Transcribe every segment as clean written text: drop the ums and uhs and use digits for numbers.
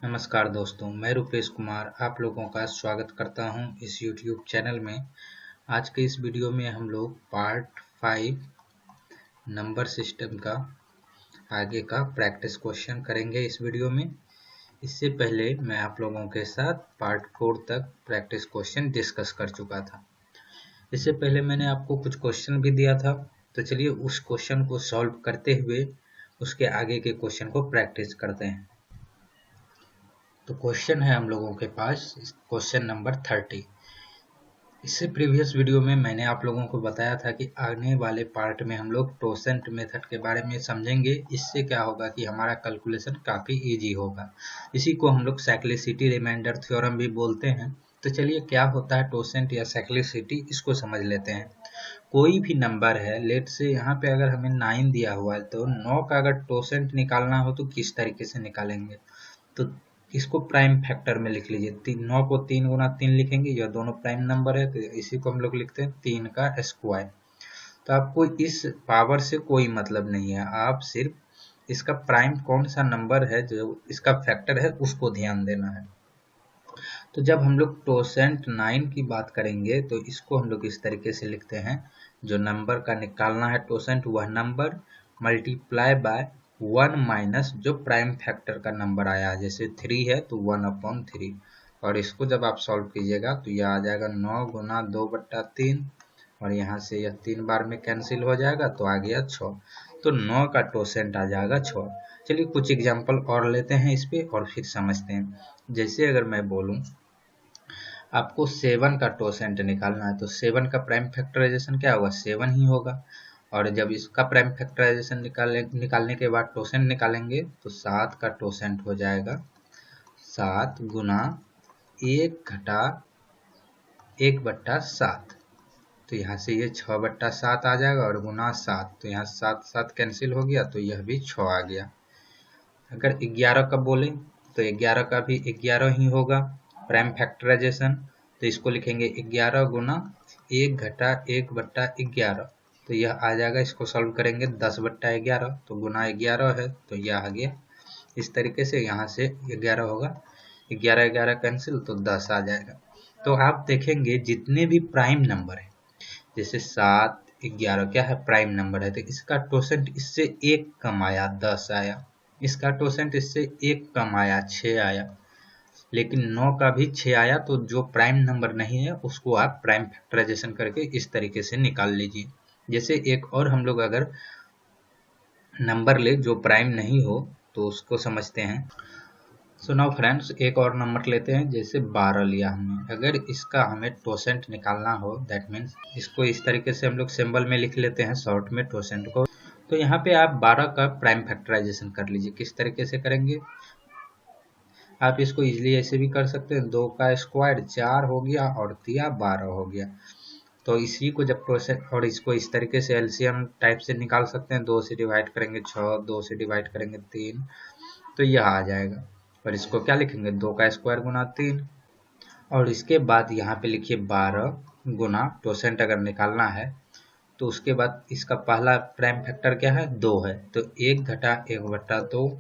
नमस्कार दोस्तों, मैं रुपेश कुमार आप लोगों का स्वागत करता हूं इस YouTube चैनल में। आज के इस वीडियो में हम लोग पार्ट 5 नंबर सिस्टम का आगे का प्रैक्टिस क्वेश्चन करेंगे इस वीडियो में। इससे पहले मैं आप लोगों के साथ पार्ट 4 तक प्रैक्टिस क्वेश्चन डिस्कस कर चुका था। इससे पहले मैंने आपको कुछ क्वेश्चन भी दिया था, तो चलिए उस क्वेश्चन को सॉल्व करते हुए उसके आगे के क्वेश्चन को प्रैक्टिस करते हैं। तो क्वेश्चन है हम लोगों के पास क्वेश्चन नंबर 30। इससे प्रीवियस वीडियो में मैंने आप लोगों को बताया था कि आने वाले पार्ट में हम लोग टोसेंट मेथड के बारे में समझेंगे। इससे क्या होगा कि हमारा कैलकुलेशन काफ़ी इजी होगा। इसी को हम लोग साइक्लिसिटी रिमाइंडर थ्योरम भी बोलते हैं। तो चलिए क्या होता है टोसेंट या साइक्लिसिटी, इसको समझ लेते हैं। कोई भी नंबर है, लेट से यहाँ पे अगर हमें 9 दिया हुआ है तो 9 का अगर टोसेंट निकालना हो तो किस तरीके से निकालेंगे। तो इसको प्राइम फैक्टर में लिख लीजिए। 9 को 3 गुना 3 लिखेंगे, यह दोनों प्राइम नंबर है तो इसी को हम लोग लिखते हैं 3 का स्क्वायर। तो आपको इस पावर से कोई मतलब नहीं है, आप सिर्फ इसका प्राइम कौन सा नंबर है जो इसका फैक्टर है उसको ध्यान देना है। तो जब हम लोग टोसेंट 9 की बात करेंगे तो इसको हम लोग इस तरीके से लिखते हैं, जो नंबर का निकालना है टोसेंट वह नंबर मल्टीप्लाई बाय 1 माइनस जो प्राइम फैक्टर का नंबर आया, जैसे 3 है तो 1/3। और इसको जब आप सॉल्व कीजिएगा तो यह आ जाएगा 9 गुना 2/3 और यहाँ से यह 3 बार में कैंसिल हो जाएगा तो आ गया 6। तो 9 का टोसेंट आ जाएगा 6। चलिए कुछ एग्जाम्पल और लेते हैं इस पे और फिर समझते हैं। जैसे अगर मैं बोलूँ आपको 7 का टोसेंट निकालना है तो 7 का प्राइम फैक्टराइजेशन क्या होगा, 7 ही होगा। और जब इसका प्राइम फैक्टराइजेशन निकालने के बाद टोसेंट निकालेंगे तो 7 का टोसेंट हो जाएगा 7 गुना 1 घटा 1/7। तो यहाँ से ये 6/7 आ जाएगा और गुना 7, तो यहाँ 7 7 कैंसिल हो गया तो यह भी 6 आ गया। अगर 11 का बोले तो 11 का भी 11 ही होगा प्राइम फैक्टराइजेशन, तो इसको लिखेंगे 11 गुना 1 घटा 1/11। तो यह आ जाएगा, इसको सॉल्व करेंगे 10/11, तो गुना 11 है तो यह आ गया। इस तरीके से यहाँ से 11 होगा, 11 11 कैंसिल तो 10 आ जाएगा। तो आप देखेंगे जितने भी प्राइम नंबर है, जैसे 7 11 क्या है प्राइम नंबर है, तो इसका टोसेंट इससे 1 कम आया 10 आया, इसका टोसेंट इससे 1 कम आया 6 आया, लेकिन 9 का भी 6 आया। तो जो प्राइम नंबर नहीं है उसको आप प्राइम फैक्टराइजेशन करके इस तरीके से निकाल लीजिए। जैसे एक और हम लोग अगर नंबर ले जो प्राइम नहीं हो तो उसको समझते हैं। सो नाउ फ्रेंड्स, एक और नंबर लेते हैं, जैसे 12 लिया हमने। अगर इसका हमें टोसेंट निकालना हो, दैट मीन्स इसको इस तरीके से हम लोग सिंबल में लिख लेते हैं शॉर्ट में टोसेंट को। तो यहाँ पे आप 12 का प्राइम फैक्टराइजेशन कर लीजिए। किस तरीके से करेंगे, आप इसको इजीली ऐसे भी कर सकते हैं, 2 का स्क्वायर 4 हो गया और दिया 12 हो गया। तो इसी को जब टोसेंट, और इसको इस तरीके से एलसीएम टाइप से निकाल सकते हैं, 2 से डिवाइड करेंगे 6, 2 से डिवाइड करेंगे 3, तो यह आ जाएगा। और इसको क्या लिखेंगे, 2 का स्क्वायर गुना 3। और इसके बाद यहाँ पे लिखिए 12 गुना टोसेंट अगर निकालना है तो उसके बाद इसका पहला प्राइम फैक्टर क्या है, 2 है, तो 1 घटा 1/2।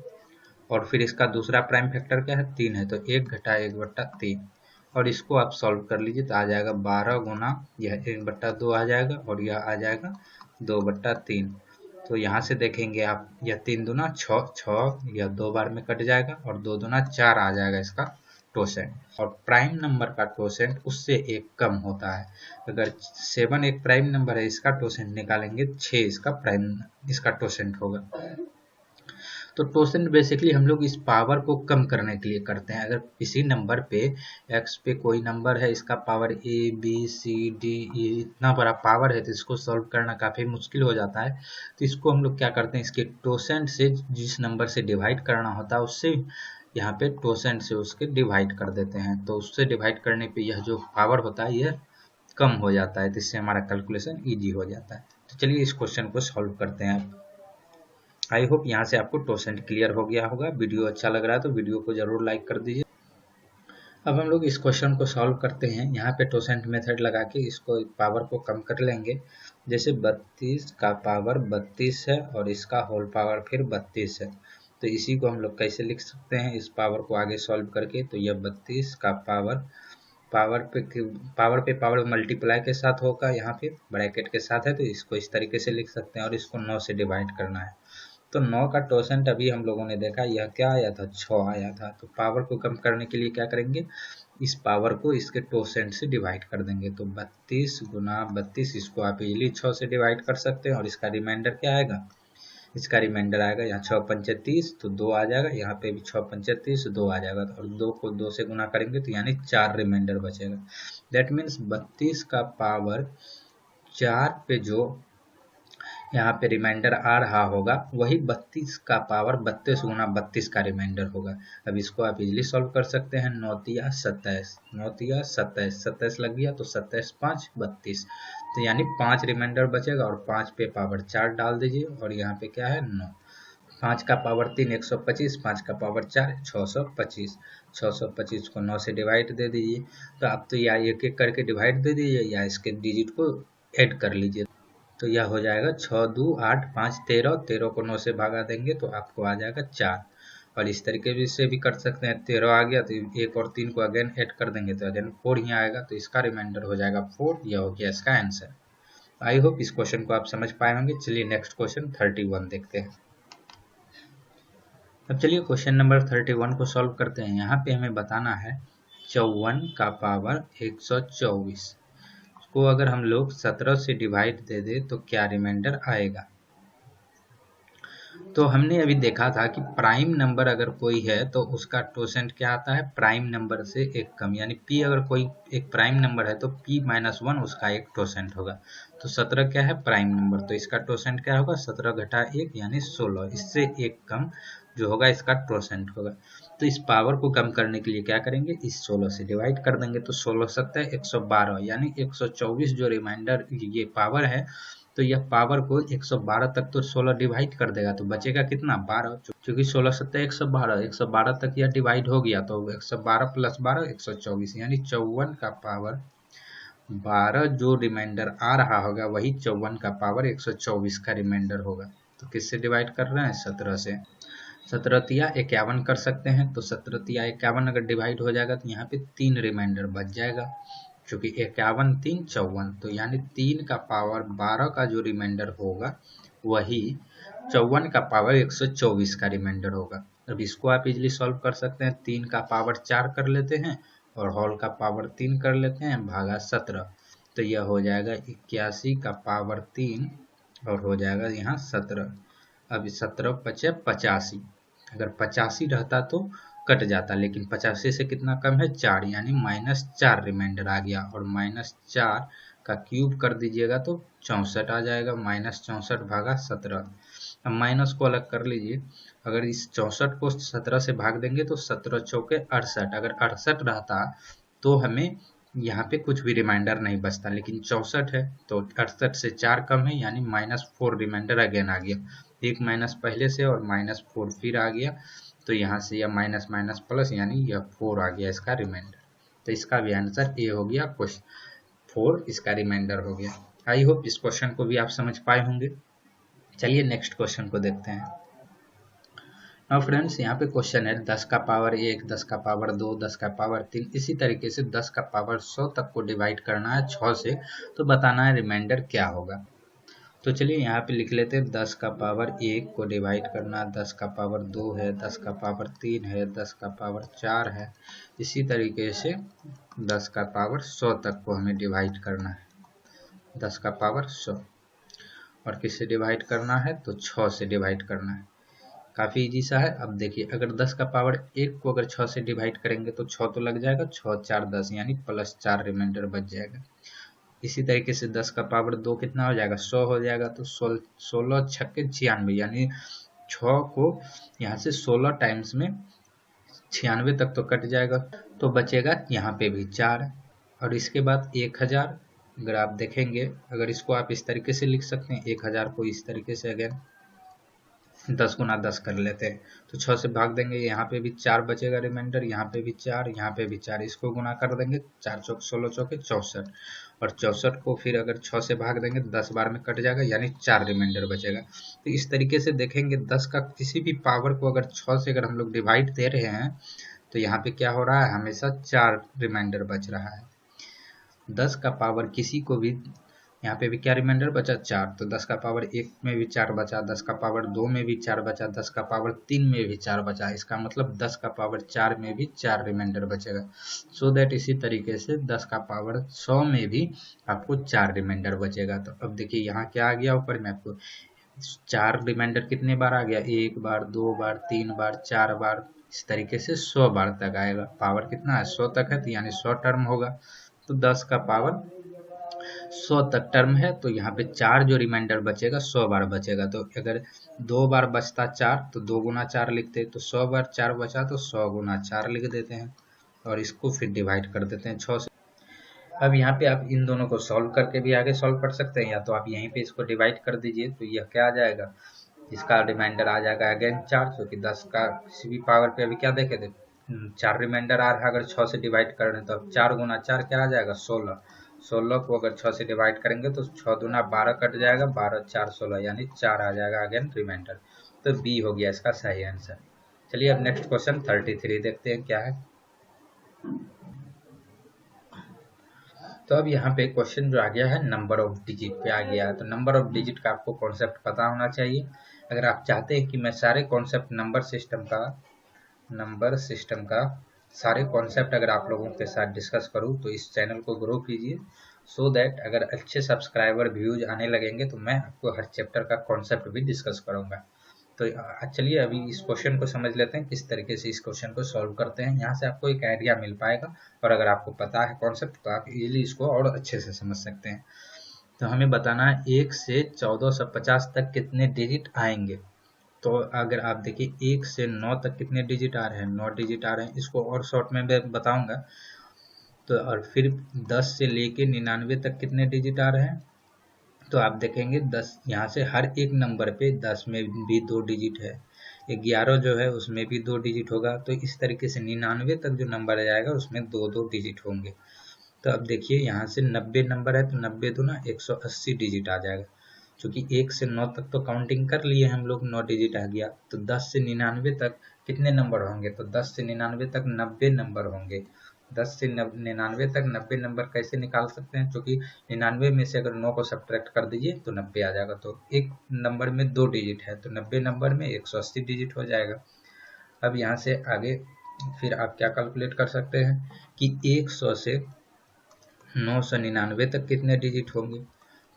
और फिर इसका दूसरा प्राइम फैक्टर क्या है, 3 है, तो 1 घटा 1/3। और इसको आप सॉल्व कर लीजिए तो आ जाएगा 12 गुना यह 1/2 आ जाएगा और यह आ जाएगा 2/3। तो यहाँ से देखेंगे आप, यह 3 दूना 6 6, यह 2 बार में कट जाएगा और 2 दूना 4 आ जाएगा इसका टोसेंट। और प्राइम नंबर का टोसेंट उससे 1 कम होता है। अगर 7 एक प्राइम नंबर है, इसका टोसेंट निकालेंगे 6 इसका टोसेंट होगा। तो टोसेंट बेसिकली हम लोग इस पावर को कम करने के लिए करते हैं। अगर किसी नंबर पे x पे कोई नंबर है, इसका power a b c d e इतना बड़ा पावर है तो इसको सॉल्व करना काफ़ी मुश्किल हो जाता है। तो इसको हम लोग क्या करते हैं, इसके टोसेंट से जिस नंबर से डिवाइड करना होता है उससे यहाँ पे टोसेंट से उसके डिवाइड कर देते हैं। तो उससे डिवाइड करने पे यह जो पावर होता है यह कम हो जाता है, तो इससे हमारा कैलकुलेशन ईजी हो जाता है। तो चलिए इस क्वेश्चन को सॉल्व करते हैं। आई होप यहाँ से आपको टोसेंट क्लियर हो गया होगा। वीडियो अच्छा लग रहा है तो वीडियो को जरूर लाइक कर दीजिए। अब हम लोग इस क्वेश्चन को सॉल्व करते हैं। यहाँ पे टोसेंट मेथड लगा के इसको पावर को कम कर लेंगे। जैसे 32 का पावर 32 है और इसका होल पावर फिर 32 है, तो इसी को हम लोग कैसे लिख सकते हैं इस पावर को आगे सॉल्व करके, तो यह 32 का पावर पे पावर मल्टीप्लाई के साथ होगा, यहाँ पे ब्रैकेट के साथ है, तो इसको इस तरीके से लिख सकते हैं और इसको 9 से डिवाइड करना है। तो 9 का टोसेंट अभी हम लोगों ने देखा यह क्या आया था, 6 आया था। तो पावर को कम करने के लिए क्या करेंगे, इस पावर को इसके टोसेंट से डिवाइड कर देंगे। तो 32 गुना 32, इसको आप इजीली 6 से डिवाइड कर सकते हैं और इसका रिमाइंडर क्या आएगा, इसका रिमाइंडर आएगा यहाँ 6 पंचे 30, तो 2 आ जाएगा, यहाँ पे भी 6 पंचे 30, 2 आ जाएगा, और 2 को 2 से गुना करेंगे तो यानी 4 रिमाइंडर बचेगा। दैट मीन्स 32 का पावर 4 पे जो यहाँ पे रिमाइंडर आ रहा होगा वही 32 का पावर 32 गुना 32 का रिमाइंडर होगा। अब इसको आप इजीली सॉल्व कर सकते हैं, 9 तिया 27, 9 तिया 27, 27 लग गया तो 27 5 32, तो यानी 5 रिमाइंडर बचेगा और 5 पे पावर 4 डाल दीजिए और यहाँ पे क्या है 9, 5 का पावर 3 125, 5 का पावर 4 625, 625 को 9 से डिवाइड दे दीजिए। तो आप तो या एक एक करके डिवाइड दे दीजिए या इसके डिजिट को ऐड कर लीजिए, तो यह हो जाएगा 6 2 8 5 13, 13 को 9 से भागा देंगे तो आपको आ जाएगा 4। और इस तरीके से भी कर सकते हैं, 13 आ गया तो 1 और 3 को अगेन ऐड कर देंगे तो अगेन 4 ही आएगा, तो इसका रिमाइंडर हो जाएगा 4। यह हो गया इसका आंसर। आई होप इस क्वेश्चन को आप समझ पाए होंगे। चलिए नेक्स्ट क्वेश्चन 31 देखते हैं। अब चलिए क्वेश्चन नंबर 31 को सॉल्व करते हैं। यहाँ पे हमें बताना है 54 का पावर 124 को अगर हम लोग 17 से डिवाइड दे दे तो क्या रिमाइंडर आएगा। तो हमने अभी देखा था कि प्राइम नंबर अगर कोई है तो उसका टोसेंट क्या आता है, प्राइम नंबर से एक कम, यानी p अगर कोई एक प्राइम नंबर है तो p-1 उसका एक टोसेंट होगा। तो 17 क्या है, प्राइम नंबर, तो इसका टोसेंट क्या होगा, 17 घटा 1 यानी 16, इससे एक कम जो होगा इसका टोसेंट होगा। तो इस पावर को कम करने के लिए क्या करेंगे, इस 16 से डिवाइड कर देंगे, तो 16 7 112 यानी 124 जो रिमाइंडर ये पावर है, तो यह पावर को 112 तक तो 16 डिवाइड कर देगा, तो बचेगा कितना 12, क्योंकि 16 7 112, 112 तक यह डिवाइड हो गया, तो 112 प्लस 12 124, यानी 54 का पावर 12 जो रिमाइंडर आ रहा होगा वही 54 का पावर 124 का रिमाइंडर होगा। तो किससे डिवाइड कर रहे हैं, 17 से। 17 तिया 51 कर सकते हैं, तो 17 तिया 51 अगर डिवाइड हो जाएगा तो यहाँ पे 3 रिमाइंडर बच जाएगा, क्योंकि 51 3 54, तो यानी 3 का पावर 12 का जो रिमाइंडर होगा वही 54 का पावर 124 का रिमाइंडर होगा। अब इसको आप इजीली सॉल्व कर सकते हैं, 3 का पावर 4 कर लेते हैं और होल का पावर 3 कर लेते हैं भागा 17, तो यह हो जाएगा 81 का पावर 3 और हो जाएगा यहाँ 17। अब 17 पचे 85, अगर 85 रहता तो कट जाता, लेकिन 85 से कितना कम है 4, यानी -4 रिमाइंडर आ गया, और -4 का क्यूब कर दीजिएगा तो 64 आ जाएगा, -64 भागा 17। अब माइनस को अलग कर लीजिए, अगर इस 64 को 17 से भाग देंगे तो 17 चौके 68, अगर 68 रहता तो हमें यहाँ पे कुछ भी रिमाइंडर नहीं बचता, लेकिन 64 है तो 68 से 4 कम है, यानी -4 रिमाइंडर अगेन आ गया, एक माइनस पहले से और -4 फिर आ गया, तो यहाँ से यह माइनस माइनस प्लस यानी यह 4 आ गया इसका रिमाइंडर। तो इसका भी आंसर ए हो गया, क्वेश्चन 4 इसका रिमाइंडर हो गया। आई होप इस क्वेश्चन को भी आप समझ पाए होंगे। चलिए नेक्स्ट क्वेश्चन को देखते हैं। नाउ फ्रेंड्स, यहाँ पे क्वेश्चन है 10 का पावर 1, 10 का पावर 2, 10 का पावर 3, इसी तरीके से 10 का पावर 100 तक को डिवाइड करना है 6 से, तो बताना है रिमाइंडर क्या होगा। तो चलिए यहाँ पे लिख लेते हैं 10 का पावर 1 को डिवाइड करना, 10 का पावर 2 है, 10 का पावर 3 है, 10 का पावर 4 है, इसी तरीके से 10 का पावर 100 तक को हमें डिवाइड करना है, 10 का पावर 100, और किससे डिवाइड करना है तो 6 से डिवाइड करना है। काफ़ी इजी सा है। अब देखिए अगर 10 का पावर 1 को अगर 6 से डिवाइड करेंगे तो 6 तो लग जाएगा, 6 4 10 यानी +4 रिमाइंडर बच जाएगा। इसी तरीके से 10 का पावर 2 कितना हो जाएगा, 100 हो जाएगा, तो 16 छक्के 96, यानी 6 को यहाँ से 16 टाइम्स में 96 तक तो कट जाएगा, तो बचेगा यहाँ पे भी 4। और इसके बाद 1000, अगर आप देखेंगे अगर इसको आप इस तरीके से लिख सकते हैं, 1000 को इस तरीके से अगेन 10 गुना 10 कर लेते हैं, तो 6 से भाग देंगे, यहाँ पे भी 4 बचेगा रिमाइंडर, यहाँ पे भी 4, यहाँ पे भी 4, इसको गुना कर देंगे, 4 चौक 16 चौके 64, और 64 को फिर अगर 6 से भाग देंगे तो 10 बार में कट जाएगा, यानी 4 रिमाइंडर बचेगा। तो इस तरीके से देखेंगे 10 का किसी भी पावर को अगर 6 से अगर हम लोग डिवाइड दे रहे हैं तो यहाँ पे क्या हो रहा है, हमेशा 4 रिमाइंडर बच रहा है। 10 का पावर किसी को भी, यहाँ पे भी क्या रिमाइंडर बचा, 4, तो 10 का पावर 1 में भी 4 बचा, 10 का पावर 2 में भी 4 बचा, 10 का पावर 3 में भी 4 बचा। इसका मतलब 10 का पावर 4 में भी 4 रिमाइंडर बचेगा। सो दैट इसी तरीके से 10 का पावर 100 में भी आपको 4 रिमाइंडर बचेगा। तो अब देखिए यहाँ क्या आ गया, ऊपर में आपको 4 रिमाइंडर कितने बार आ गया, 1 बार, 2 बार, 3 बार, 4 बार, इस तरीके से 100 बार तक आएगा। पावर कितना है, 100 तक है, तो यानी 100 टर्म होगा। तो 10 का पावर 100 तक टर्म है, तो यहाँ पे 4 जो रिमाइंडर बचेगा 100 बार बचेगा। तो अगर 2 बार बचता 4 तो 2 गुना 4 लिखते, तो 100 बार 4 बचा तो 100 गुना 4 लिख देते हैं और इसको फिर डिवाइड कर देते हैं 6 से। अब यहाँ पे आप इन दोनों को सॉल्व करके भी आगे सॉल्व कर सकते हैं, या तो आप यहीं पे इसको डिवाइड कर दीजिए, तो यह क्या आ जाएगा, इसका रिमाइंडर आ जाएगा अगेन 4, क्योंकि 10 का किसी भी पावर पे अभी क्या देखे थे, 4 रिमाइंडर आ रहा है। अगर 6 से डिवाइड कर रहे हैं तो अब 4 गुना 4 क्या आ जाएगा, 16। 16 को अगर 6 से डिवाइड करेंगे तो 6 दूना 12 कट जाएगा, 12 4 16, यानी 4 आ जाएगा अगेन रिमाइंडर। तो बी हो गया इसका सही आंसर। चलिए अब नेक्स्ट क्वेश्चन 33 देखते हैं क्या है। तो अब यहाँ पे क्वेश्चन जो आ गया है नंबर ऑफ डिजिट पे आ गया है। तो नंबर ऑफ डिजिट का आपको कॉन्सेप्ट पता होना चाहिए। अगर आप चाहते हैं कि मैं सारे कॉन्सेप्ट नंबर सिस्टम का सारे कॉन्सेप्ट अगर आप लोगों के साथ डिस्कस करूं तो इस चैनल को ग्रो कीजिए, सो दैट अगर अच्छे सब्सक्राइबर व्यूज आने लगेंगे तो मैं आपको हर चैप्टर का कॉन्सेप्ट भी डिस्कस करूंगा। तो चलिए अभी इस क्वेश्चन को समझ लेते हैं, किस तरीके से इस क्वेश्चन को सॉल्व करते हैं। यहाँ से आपको एक आइडिया मिल पाएगा, और अगर आपको पता है कॉन्सेप्ट तो आप इजीली इसको और अच्छे से समझ सकते हैं। तो हमें बताना है 1 से 1450 तक कितने डिजिट आएंगे। तो अगर आप देखिए 1 से 9 तक कितने डिजिट आ रहे हैं, 9 डिजिट आ रहे हैं। इसको और शॉर्ट में मैं बताऊंगा। तो और फिर 10 से लेके 99 तक कितने डिजिट आ रहे हैं, तो आप देखेंगे 10, यहाँ से हर एक नंबर पे 10 में भी 2 डिजिट है, 11 जो है उसमें भी 2 डिजिट होगा। तो इस तरीके से 99 तक जो नंबर आ जाएगा उसमें 2 डिजिट होंगे। तो अब देखिए यहाँ से 90 नंबर है, तो 90 दूना 180 डिजिट आ जाएगा। क्योंकि 1 से 9 तक तो काउंटिंग कर लिए हम लोग, 9 डिजिट आ गया। तो 10 से 99 तक कितने नंबर होंगे, तो 10 से 99 तक 90 नंबर होंगे। 10 से 99 तक 90 नंबर कैसे निकाल सकते हैं, क्योंकि 99 में से अगर 9 को सब्ट्रैक्ट कर दीजिए तो 90 आ जाएगा। तो एक नंबर में 2 डिजिट है, तो 90 नंबर में 180 डिजिट हो जाएगा। अब यहाँ से आगे फिर आप क्या कैलकुलेट कर सकते हैं कि 100 से 999 तक कितने डिजिट होंगे।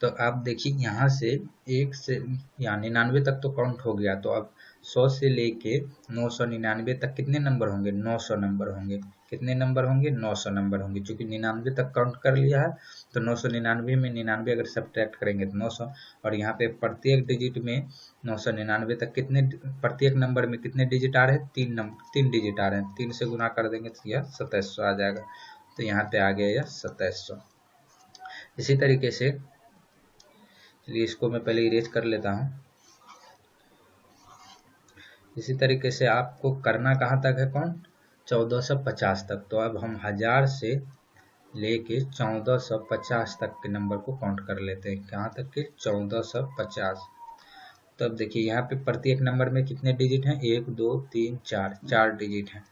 तो आप देखिए यहाँ से 1 से या 99 तक तो काउंट हो गया, तो अब 100 से लेके 999 तक कितने नंबर होंगे, 900 नंबर होंगे। कितने नंबर होंगे, 900 नंबर होंगे। क्योंकि 99 तक काउंट कर लिया है, तो 999 में 99 अगर सब्ट्रैक्ट करेंगे तो 900, और यहाँ पे प्रत्येक डिजिट में 999 तक कितने, प्रत्येक नंबर में कितने डिजिट आ रहे हैं, 3 डिजिट आ रहे हैं। 3 से गुना कर देंगे तो यह 2700 आ जाएगा। तो यहाँ पे आ गया यह 2700। इसी तरीके से चलिए इसको मैं पहले इरेज कर लेता हूँ। इसी तरीके से आपको करना कहाँ तक है काउंट, 1450 तक। तो अब हम 1000 से लेके 1450 तक के नंबर को काउंट कर लेते हैं। कहाँ तक के, 1450। तो अब देखिए यहाँ पे प्रत्येक नंबर में कितने डिजिट हैं, 1 2 3 4, 4 डिजिट हैं।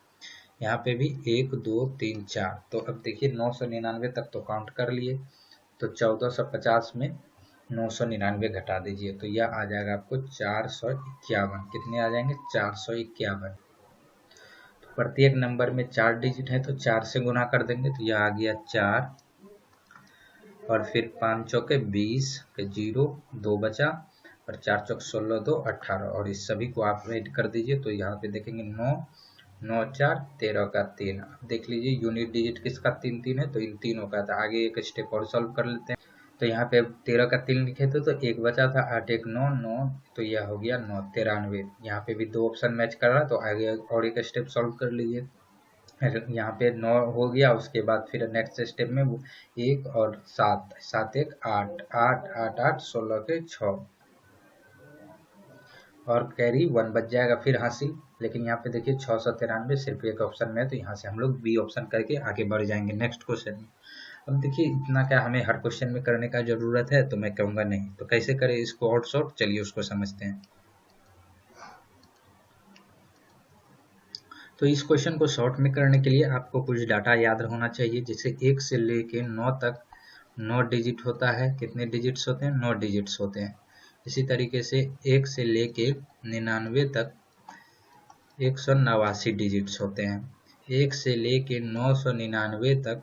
यहाँ पे भी 1 2 3 4। तो अब देखिए 999 तक तो काउंट कर लिए, तो 1450 में 999 घटा दीजिए, तो यह आ जाएगा आपको 451। कितने आ जाएंगे, 451। तो प्रत्येक नंबर में 4 डिजिट है, तो 4 से गुना कर देंगे तो यह आ गया 4, और फिर 5 चौके 20 के 0, 2 बचा, और 4 चौक 16 2 18, और इस सभी को आप ऐड कर दीजिए। तो यहाँ पे देखेंगे 9 9 4 13 का 3। देख लीजिए यूनिट डिजिट किसका 3 3 है, तो इन तीनों का था। आगे एक स्टेप और सॉल्व कर लेते हैं। तो यहाँ पे 13 का 3 लिखे थे, तो एक बचा था, 8 1 9 9, तो यह हो गया 9 93। यहाँ पे भी 2 ऑप्शन मैच कर रहा, तो आगे और एक स्टेप सॉल्व कर लीजिए। यहाँ पे 9 हो गया, उसके बाद फिर नेक्स्ट स्टेप में 1 और 7 7 1 8 8 8 8 16 के 6, और कैरी 1 बच जाएगा फिर हासिल। लेकिन यहाँ पे देखिए 693 सिर्फ एक ऑप्शन में है, तो यहाँ से हम लोग बी ऑप्शन करके आगे बढ़ जाएंगे नेक्स्ट क्वेश्चन में। अब देखिए इतना क्या हमें हर क्वेश्चन में करने का जरूरत है, तो मैं कहूँगा नहीं। तो कैसे करें इसको और शॉर्ट, चलिए उसको समझते हैं। तो इस क्वेश्चन को शॉर्ट में करने के लिए आपको कुछ डाटा याद होना चाहिए। जैसे 1 से लेके 9 तक 9 डिजिट होता है। कितने डिजिट्स होते हैं? 9 डिजिट्स होते हैं। इसी तरीके से 1 से लेके 99 तक 189 डिजिट्स होते हैं। 1 से लेके 999 तक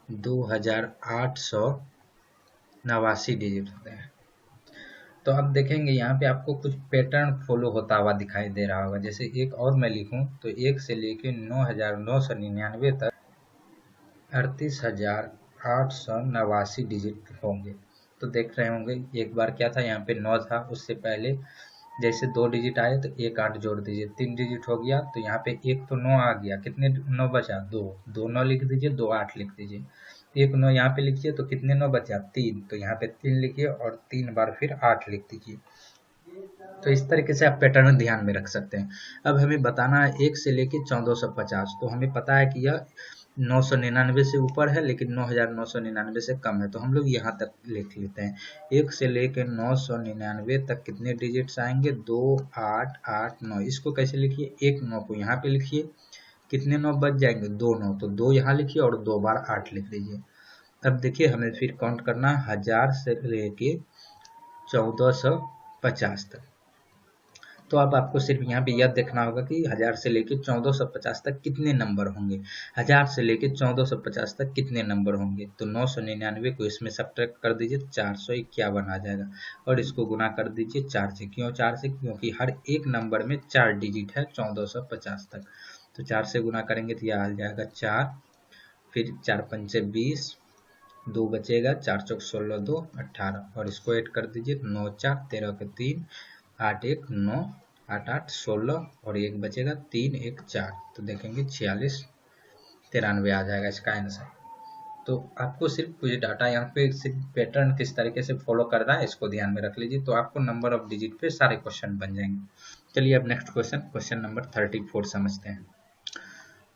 2889 डिजिट होते हैं। तो अब देखेंगे यहाँ पे आपको कुछ पैटर्न फॉलो होता हुआ दिखाई दे रहा होगा। जैसे एक और मैं लिखूं तो 1 से लेके 9999 तक 38,889 डिजिट होंगे। तो देख रहे होंगे एक बार क्या था, यहाँ पे 9 था, उससे पहले जैसे 2 डिजिट आए तो एक 8 जोड़ दीजिए, 3 डिजिट हो गया। तो यहाँ पे एक तो 9 आ गया, कितने 9 बचा? 2 2 9 लिख दीजिए, 2 8 लिख दीजिए। एक 9 यहाँ पे लिखिए तो कितने 9 बचा? 3, तो यहाँ पे 3 लिखिए और 3 बार फिर 8 लिख दीजिए। तो इस तरीके से आप पैटर्न ध्यान में रख सकते हैं। अब हमें बताना है 1 से लेके 1450। तो हमें पता है कि यह 999 से ऊपर है लेकिन 9999 से कम है, तो हम लोग यहाँ तक लिख लेते हैं। 1 से लेके 999 तक कितने डिजिट्स आएंगे? 2 8 8 9। इसको कैसे लिखिए? एक 9 को यहाँ पे लिखिए, कितने 9 बच जाएंगे? 2 9, तो 2 यहाँ लिखिए और 2 बार 8 लिख दीजिए। अब देखिए हमें फिर काउंट करना 1000 से लेके 1450 तक। तो अब आपको सिर्फ यहाँ पे यह देखना होगा कि 1000 से लेके 1450 तक कितने नंबर होंगे। 1000 से लेके 1450 तक कितने नंबर होंगे? तो 999 को इसमें सब्ट्रैक्ट कर दीजिए, 451 आ जाएगा। और इसको गुना कर दीजिए 4 से। क्यों 4 से? क्योंकि हर एक नंबर में 4 डिजिट है 1450 तक। तो 4 से गुना करेंगे तो यह आ जाएगा 4, फिर 4 पंचे 20, 2 बचेगा, 4 चौक 16, 2 18, और इसको ऐड कर दीजिए 9 4 13 के 3, 8 1 9, 8 8 16, और एक बचेगा 3 1 4। तो देखेंगे 46 93 आ जाएगा इसका आंसर। तो आपको सिर्फ कुछ डाटा यहाँ पे सिर्फ पैटर्न किस तरीके से फॉलो करना है इसको ध्यान में रख लीजिए, तो आपको नंबर ऑफ डिजिट पे सारे क्वेश्चन बन जाएंगे। चलिए अब नेक्स्ट क्वेश्चन नंबर 34 समझते हैं।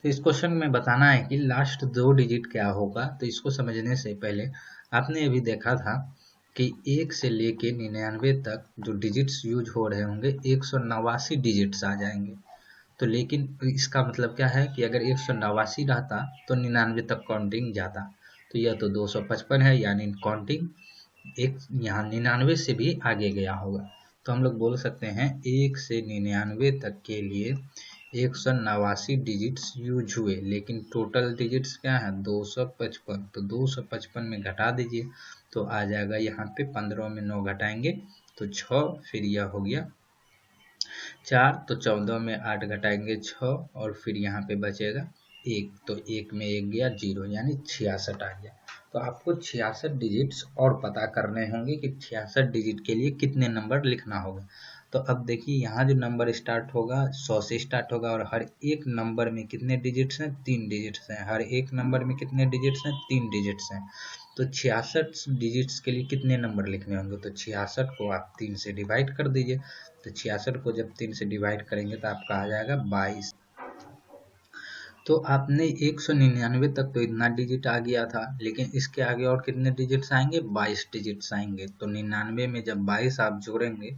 तो इस क्वेश्चन में बताना है कि लास्ट 2 डिजिट क्या होगा। तो इसको समझने से पहले आपने अभी देखा था कि 1 से लेके 99 तक जो डिजिट्स यूज हो रहे होंगे 189 डिजिट्स आ जाएंगे। तो लेकिन इसका मतलब क्या है कि अगर 189 रहता तो 99 तक काउंटिंग जाता। तो यह तो 255 है, यानी काउंटिंग एक यहाँ 99 से भी आगे गया होगा। तो हम लोग बोल सकते हैं 1 से 99 तक के लिए 189 डिजिट्स यूज हुए, लेकिन टोटल डिजिट्स क्या है? 255। तो 255 में घटा दीजिए तो आ जाएगा यहाँ पे 15 में 9 घटाएंगे तो 6, फिर यह हो गया 4, तो 14 में 8 घटाएंगे 6, और फिर यहाँ पे बचेगा 1, तो 1 में 1 गया 0, यानी 66 आ गया। तो आपको 66 डिजिट्स और पता करने होंगे कि 66 डिजिट के लिए कितने नंबर लिखना होगा। तो अब देखिए यहाँ जो नंबर स्टार्ट होगा 100 से स्टार्ट होगा, और हर एक नंबर में कितने डिजिट्स हैं? 3 डिजिट्स हैं। हर एक नंबर में कितने डिजिट्स हैं? 3 डिजिट्स हैं। तो 66 डिजिट्स के लिए कितने नंबर लिखने होंगे? तो 66 को आप 3 से डिवाइड कर दीजिए। तो 66 को जब 3 से डिवाइड करेंगे तो आपका आ जाएगा 22। तो आपने 199 तक तो इतना डिजिट आ गया था, लेकिन इसके आगे और कितने डिजिट्स आएंगे? 22 डिजिट्स आएंगे। तो 99 में जब 22 आप जोड़ेंगे,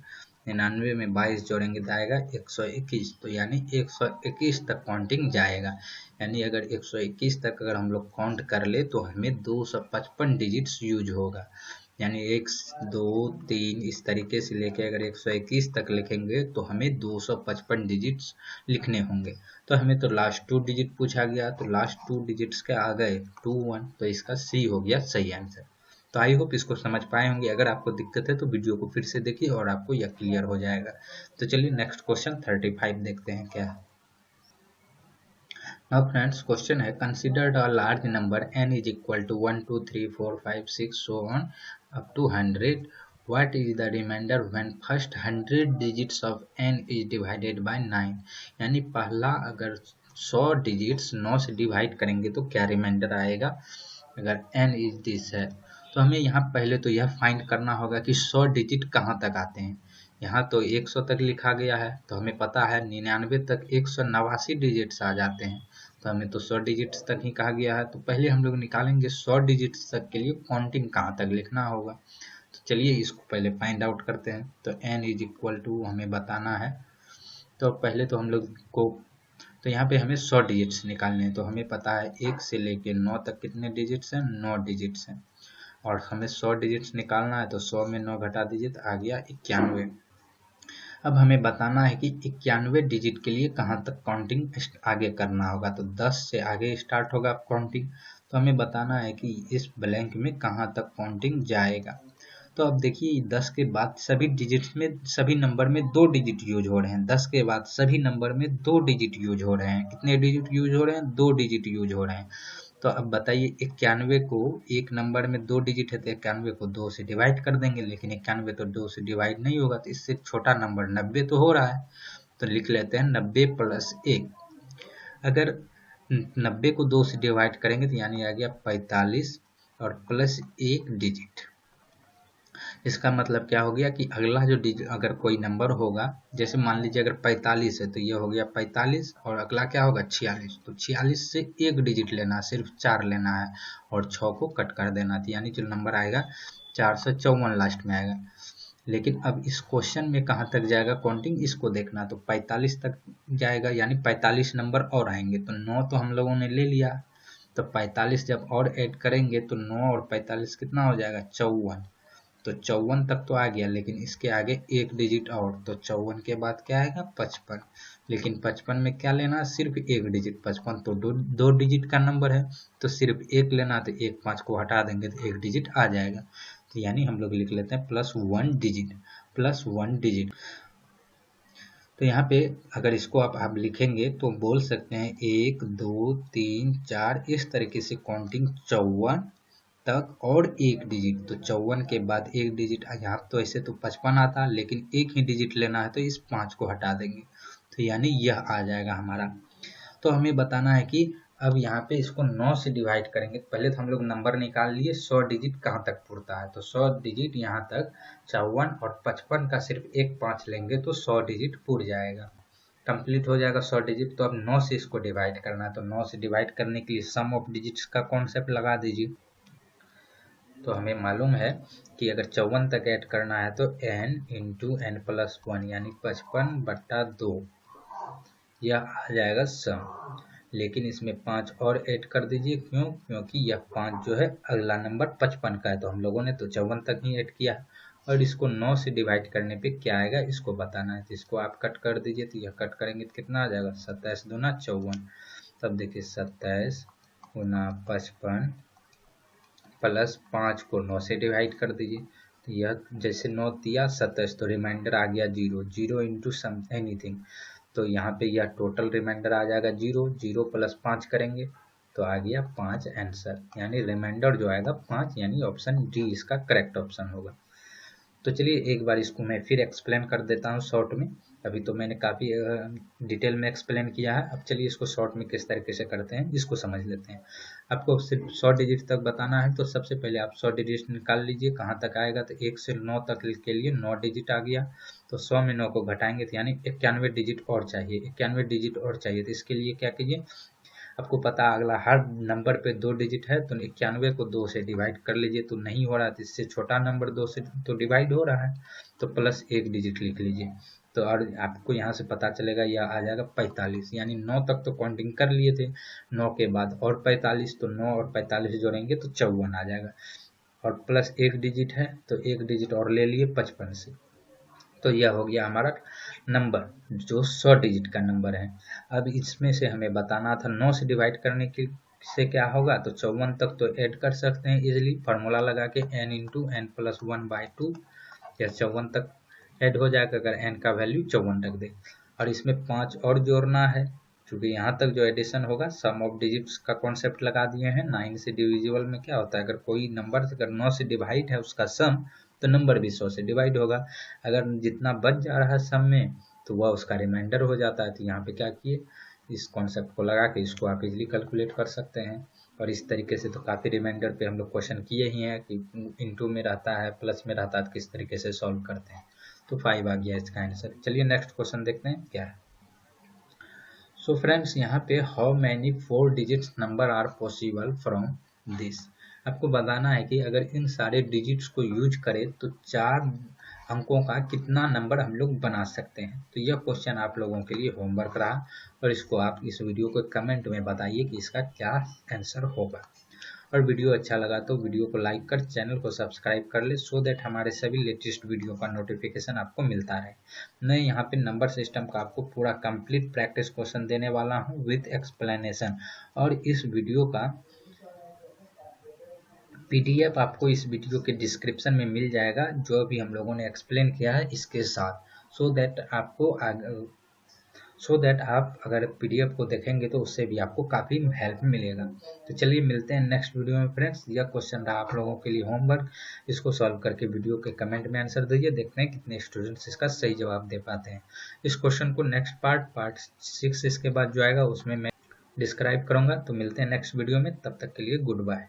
99 में 22 जोड़ेंगे तो आएगा 121। तो यानी 121 तक काउंटिंग जाएगा। यानी अगर 121 तक अगर हम लोग काउंट कर ले तो हमें 255 डिजिट्स यूज होगा। यानी 1 2 3 इस तरीके से लेके अगर 121 तक लिखेंगे तो हमें 255 डिजिट्स लिखने होंगे। तो हमें तो लास्ट 2 डिजिट पूछा गया, तो लास्ट 2 डिजिट्स के आ गए 2 1, तो इसका सी हो गया सही आंसर। तो आई होप इसको समझ पाए होंगे। अगर आपको दिक्कत है तो वीडियो को फिर से देखिए और आपको यह क्लियर हो जाएगा। तो चलिए नेक्स्ट क्वेश्चन 35 देखते हैं क्या है। Now friends, question है considered a large number n is equal to 1 2 3 4 5 6 so on up to 100. What is the remainder when first 100 digits of n is divided by 9? यानी पहला अगर 100 डिजिट्स 9 से डिवाइड करेंगे तो क्या रिमाइंडर आएगा अगर n इज दिस है। तो हमें यहाँ पहले तो यह फाइंड करना होगा कि 100 डिजिट कहाँ तक आते हैं। यहाँ तो 100 तक लिखा गया है, तो हमें पता है 99 तक 189 डिजिट्स आ जाते हैं। तो हमें तो 100 डिजिट्स तक ही कहा गया है, तो पहले हम लोग निकालेंगे 100 डिजिट्स तक के लिए काउंटिंग कहाँ तक लिखना होगा। तो चलिए इसको पहले फाइंड आउट करते हैं। तो n इज इक्वल टू हमें बताना है, तो पहले तो हम लोग को, तो यहाँ पे हमें 100 डिजिट्स निकालने हैं। तो हमें पता है 1 से लेके 9 तक कितने डिजिट्स हैं, 9 डिजिट्स हैं, और हमें 100 डिजिट्स निकालना है। तो 100 में 9 घटा दीजिए तो आ गया 91। अब हमें बताना है कि 91 डिजिट के लिए कहाँ तक काउंटिंग आगे करना होगा। तो 10 से आगे स्टार्ट होगा काउंटिंग, तो हमें बताना है कि इस ब्लैंक में कहाँ तक काउंटिंग जाएगा। तो अब देखिए 10 के बाद सभी डिजिट्स में, सभी नंबर में 2 डिजिट यूज हो रहे हैं। 10 के बाद सभी नंबर में 2 डिजिट यूज हो रहे हैं। कितने डिजिट यूज हो रहे हैं, 2 डिजिट यूज हो रहे हैं। तो अब बताइए 91 को, एक नंबर में 2 डिजिट है तो 91 को 2 से डिवाइड कर देंगे, लेकिन 91 तो 2 से डिवाइड नहीं होगा, तो इससे छोटा नंबर 90 तो हो रहा है। तो लिख लेते हैं 90 प्लस 1। अगर 90 को 2 से डिवाइड करेंगे तो यानी आ गया 45 और प्लस 1 डिजिट। इसका मतलब क्या हो गया कि अगला जो डिजिट, अगर कोई नंबर होगा, जैसे मान लीजिए अगर 45 है तो ये हो गया 45, और अगला क्या होगा 46। तो 46 से एक डिजिट लेना है, सिर्फ 4 लेना है और 6 को कट कर देना है, यानी जो नंबर आएगा 454 लास्ट में आएगा। लेकिन अब इस क्वेश्चन में कहाँ तक जाएगा काउंटिंग, इसको देखना। तो 45 तक जाएगा, यानी 45 नंबर और आएंगे। तो 9 तो हम लोगों ने ले लिया, तो 45 जब और ऐड करेंगे तो 9 और 45 कितना हो जाएगा, 54। तो 54 तक तो आ गया, लेकिन इसके आगे एक डिजिट और, तो 54 के बाद क्या आएगा 55। लेकिन 55 में क्या लेना, सिर्फ एक डिजिट। 55 तो दो डिजिट का नंबर है, तो सिर्फ एक लेना, तो एक 5 को हटा देंगे तो एक डिजिट आ जाएगा। तो यानी हम लोग लिख लेते हैं +1 डिजिट, +1 डिजिट। तो यहाँ पे अगर इसको आप लिखेंगे तो बोल सकते हैं 1 2 3 4, इस तरीके से काउंटिंग 54 तक और एक डिजिट। तो 54 के बाद एक डिजिट, यहाँ तो ऐसे तो 55 आता, लेकिन एक ही डिजिट लेना है तो इस 5 को हटा देंगे, तो यानी यह आ जाएगा हमारा। तो हमें बताना है कि अब यहाँ पे इसको 9 से डिवाइड करेंगे। पहले तो हम लोग नंबर निकाल लिए 100 डिजिट कहाँ तक पुरता है। तो 100 डिजिट यहाँ तक 54 और 55 का सिर्फ एक 5 लेंगे तो 100 डिजिट पुर जाएगा, कंप्लीट हो जाएगा 100 डिजिट। तो अब 9 से इसको डिवाइड करना है। तो 9 से डिवाइड करने के लिए सम ऑफ डिजिट्स का कॉन्सेप्ट लगा दीजिए। तो हमें मालूम है कि अगर 54 तक ऐड करना है तो n इंटू n+1 यानी 55/2, यह आ जाएगा सम। लेकिन इसमें 5 और ऐड कर दीजिए, क्यों, क्योंकि यह 5 जो है अगला नंबर 55 का है, तो हम लोगों ने तो 54 तक ही ऐड किया। और इसको 9 से डिवाइड करने पे क्या आएगा इसको बताना है। तो इसको आप कट कर दीजिए, तो यह कट करेंगे तो कितना आ जाएगा 27 दूना 54। तब देखिए 27 गुना 55 प्लस 5 को 9 से डिवाइड कर दीजिए। तो यह जैसे 9 दिया 27, तो रिमाइंडर आ गया 0, 0 इंटू सम एनीथिंग। तो यहाँ पे यह टोटल रिमाइंडर आ जाएगा 0, 0 प्लस 5 करेंगे तो आ गया 5 आंसर, यानी रिमाइंडर जो आएगा 5, यानी ऑप्शन डी इसका करेक्ट ऑप्शन होगा। तो चलिए एक बार इसको मैं फिर एक्सप्लेन कर देता हूँ शॉर्ट में। अभी तो मैंने काफ़ी डिटेल में एक्सप्लेन किया है, अब चलिए इसको शॉर्ट में किस तरीके से करते हैं इसको समझ लेते हैं। आपको सिर्फ 100 डिजिट तक बताना है, तो सबसे पहले आप 100 डिजिट निकाल लीजिए कहाँ तक आएगा। तो 1 से 9 तक के लिए 9 डिजिट आ गया, तो 100 में 9 को घटाएंगे तो यानी 91 डिजिट और चाहिए, 91 डिजिट और चाहिए। तो इसके लिए क्या कीजिए, आपको पता अगला हर नंबर पे 2 डिजिट है, तो 91 को 2 से डिवाइड कर लीजिए। तो नहीं हो रहा है तो इससे छोटा नंबर 2 से तो डिवाइड हो रहा है, तो प्लस 1 डिजिट लिख लीजिए। तो और आपको यहाँ से पता चलेगा यह आ जाएगा 45, यानी 9 तक तो काउंटिंग कर लिए थे, 9 के बाद और 45, तो 9 और 45 जोड़ेंगे तो 54 आ जाएगा। और प्लस 1 डिजिट है तो 1 डिजिट और ले लिए 55 से। तो यह हो गया हमारा नंबर जो 100 डिजिट का नंबर है। अब इसमें से हमें बताना था 9 से डिवाइड करने के से क्या होगा, तो 54 तक तो ऐड कर सकते हैं इजीली, फार्मूला लगा के n इंटू n+1/2, या 54 तक ऐड हो जाएगा अगर n का वैल्यू 54 रख दे। और इसमें 5 और जोड़ना है, क्योंकि यहाँ तक जो एडिशन होगा सम ऑफ डिजिट्स का कॉन्सेप्ट लगा दिए हैं। 9 से डिविजिबल में क्या होता है, अगर कोई नंबर अगर 9 से डिवाइड है उसका सम, तो नंबर भी 100 से डिवाइड होगा। अगर जितना बच जा रहा है सम में तो वह उसका रिमाइंडर हो जाता है। तो यहाँ पे क्या किए, इस कॉन्सेप्ट को लगा के इसको आप इजीली कैलकुलेट कर सकते हैं। और इस तरीके से तो काफ़ी रिमाइंडर पे हम लोग क्वेश्चन किए ही हैं कि इंटू में रहता है प्लस में रहता है तो किस तरीके से सॉल्व करते हैं। तो 5 आ गया इसका आंसर। चलिए नेक्स्ट क्वेश्चन देखते हैं क्या है। सो फ्रेंड्स यहाँ पे how many 4 digits number are possible from this, आपको बताना है कि अगर इन सारे डिजिट्स को यूज करें तो 4 अंकों का कितना नंबर हम लोग बना सकते हैं। तो यह क्वेश्चन आप लोगों के लिए होमवर्क रहा और इसको आप इस वीडियो को कमेंट में बताइए कि इसका क्या आंसर होगा। और वीडियो अच्छा लगा तो वीडियो को लाइक कर चैनल को सब्सक्राइब कर ले, सो दैट हमारे सभी लेटेस्ट वीडियो का नोटिफिकेशन आपको मिलता रहे। मैं यहाँ पे नंबर सिस्टम का आपको पूरा कंप्लीट प्रैक्टिस क्वेश्चन देने वाला हूँ विथ एक्सप्लेनेशन, और इस वीडियो का PDF आपको इस वीडियो के डिस्क्रिप्शन में मिल जाएगा, जो भी हम लोगों ने एक्सप्लेन किया है इसके साथ, सो दैट आप अगर PDF को देखेंगे तो उससे भी आपको काफ़ी हेल्प मिलेगा। तो चलिए मिलते हैं नेक्स्ट वीडियो में फ्रेंड्स। यह क्वेश्चन रहा आप लोगों के लिए होमवर्क, इसको सॉल्व करके वीडियो के कमेंट में आंसर दीजिए, देखते हैं कितने स्टूडेंट्स इसका सही जवाब दे पाते हैं। इस क्वेश्चन को नेक्स्ट पार्ट 6 इसके बाद जो आएगा उसमें मैं डिस्क्राइब करूँगा। तो मिलते हैं नेक्स्ट वीडियो में, तब तक के लिए गुड बाय।